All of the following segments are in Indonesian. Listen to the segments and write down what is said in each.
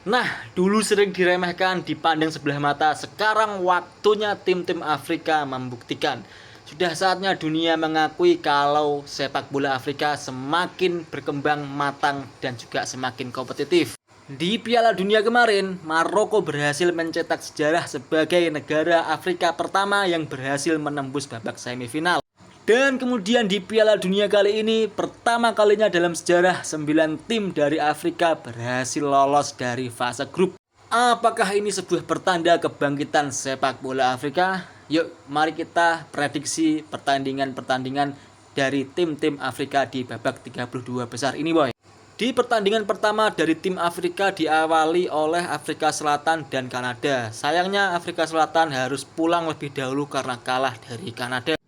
Nah, dulu sering diremehkan, dipandang sebelah mata. Sekarang waktunya tim-tim Afrika membuktikan. Sudah saatnya dunia mengakui kalau sepak bola Afrika semakin berkembang matang dan juga semakin kompetitif. Di Piala Dunia kemarin, Maroko berhasil mencetak sejarah sebagai negara Afrika pertama yang berhasil menembus babak semifinal. Dan kemudian di Piala Dunia kali ini, pertama kalinya dalam sejarah 9 tim dari Afrika berhasil lolos dari fase grup. Apakah ini sebuah pertanda kebangkitan sepak bola Afrika? Yuk, mari kita prediksi pertandingan-pertandingan dari tim-tim Afrika di babak 32 besar ini, boy. Di pertandingan pertama dari tim Afrika diawali oleh Afrika Selatan dan Kanada. Sayangnya Afrika Selatan harus pulang lebih dahulu karena kalah dari Kanada.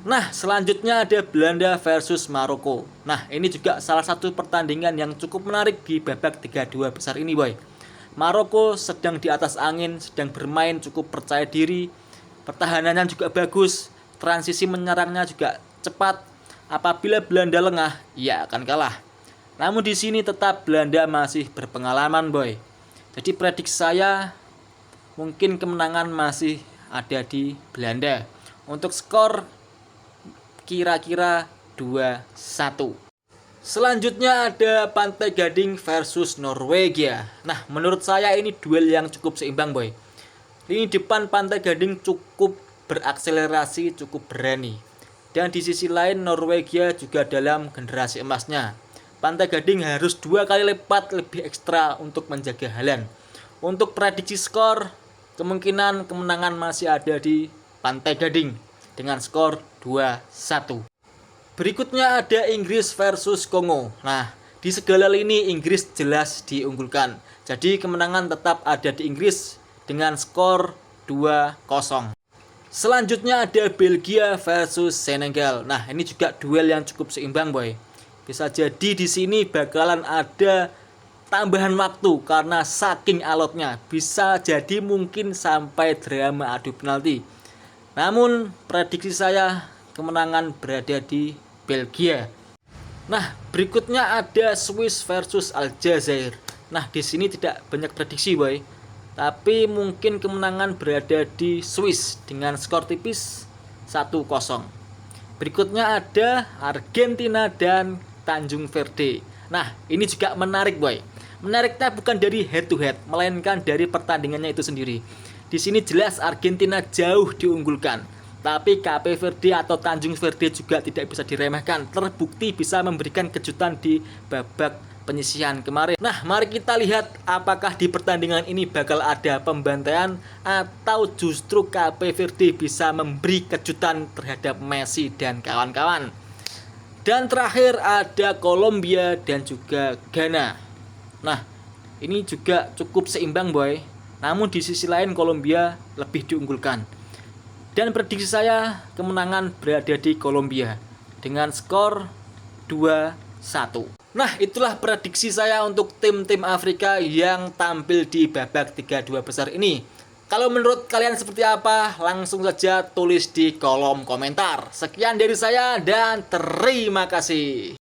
Nah, selanjutnya ada Belanda versus Maroko. Nah, ini juga salah satu pertandingan yang cukup menarik di babak 32 besar ini, boy. Maroko sedang di atas angin, sedang bermain cukup percaya diri. Pertahanannya juga bagus, transisi menyerangnya juga cepat. Apabila Belanda lengah, ia akan kalah. Namun di sini tetap Belanda masih berpengalaman, boy. Jadi prediksi saya mungkin kemenangan masih ada di Belanda. Untuk skor kira-kira 2-1. Selanjutnya ada Pantai Gading versus Norwegia. Nah, menurut saya ini duel yang cukup seimbang, boy. Lini depan Pantai Gading cukup berakselerasi, cukup berani. Dan di sisi lain Norwegia juga dalam generasi emasnya. Pantai Gading harus 2 kali lipat lebih ekstra untuk menjaga Haaland. Untuk prediksi skor, kemungkinan kemenangan masih ada di Pantai Gading dengan skor 2-1. Berikutnya ada Inggris versus Kongo. Nah, di segala lini Inggris jelas diunggulkan. Jadi kemenangan tetap ada di Inggris dengan skor 2-0. Selanjutnya ada Belgia versus Senegal. Nah, ini juga duel yang cukup seimbang, boy. Bisa jadi di sini bakalan ada tambahan waktu karena saking alotnya. Bisa jadi mungkin sampai drama adu penalti. Namun prediksi saya kemenangan berada di Belgia. Nah, berikutnya ada Swiss versus Aljazair. Nah, di sini tidak banyak prediksi, boy. Tapi mungkin kemenangan berada di Swiss dengan skor tipis 1-0. Berikutnya ada Argentina dan Tanjung Verde. Nah, ini juga menarik, boy. Menariknya bukan dari head to head, melainkan dari pertandingannya itu sendiri. Di sini jelas Argentina jauh diunggulkan. Tapi Cape Verde atau Tanjung Verde juga tidak bisa diremehkan. Terbukti bisa memberikan kejutan di babak penyisihan kemarin. Nah, mari kita lihat apakah di pertandingan ini bakal ada pembantaian atau justru Cape Verde bisa memberi kejutan terhadap Messi dan kawan-kawan. Dan terakhir ada Kolombia dan juga Ghana. Nah, ini juga cukup seimbang, boy. Namun di sisi lain Kolombia lebih diunggulkan. Dan prediksi saya kemenangan berada di Kolombia dengan skor 2-1. Nah, itulah prediksi saya untuk tim-tim Afrika yang tampil di babak 32 besar ini. Kalau menurut kalian seperti apa? Langsung saja tulis di kolom komentar. Sekian dari saya dan terima kasih.